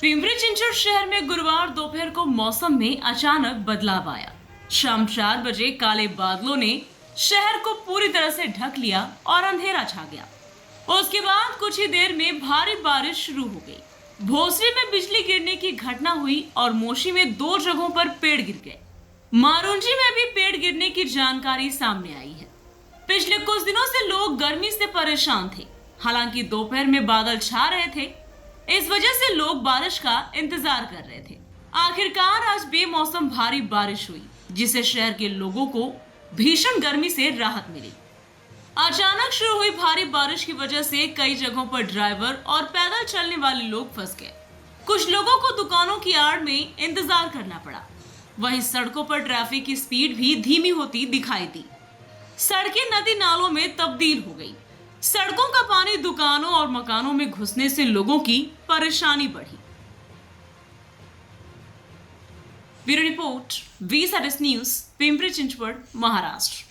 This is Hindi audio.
पिंपरी चिंचवड शहर में गुरुवार दोपहर को मौसम में अचानक बदलाव आया। शाम 4 बजे काले बादलों ने शहर को पूरी तरह से ढक लिया और अंधेरा छा गया। उसके बाद कुछ ही देर में भारी बारिश शुरू हो गई। भोसरी में बिजली गिरने की घटना हुई और मोशी में 2 जगहों पर पेड़ गिर गए। मारुंजी में भी पेड़ गिरने की जानकारी सामने आई है। पिछले कुछ दिनों से लोग गर्मी से परेशान थे। हालांकि दोपहर में बादल छा रहे थे, इस वजह से लोग बारिश का इंतजार कर रहे थे। आखिरकार आज बेमौसम भारी बारिश हुई, जिससे शहर के लोगों को भीषण गर्मी से राहत मिली। अचानक शुरू हुई भारी बारिश की वजह से कई जगहों पर ड्राइवर और पैदल चलने वाले लोग फंस गए। कुछ लोगों को दुकानों की आड़ में इंतजार करना पड़ा। वहीं सड़कों पर ट्रैफिक की स्पीड भी धीमी होती दिखाई दी। सड़कें नदी नालों में तब्दील हो गई। सड़कों का पानी दुकानों और मकानों में घुसने से लोगों की परेशानी बढ़ी। Bureau report, VSRS news, Pimpri Chinchwad, Maharashtra.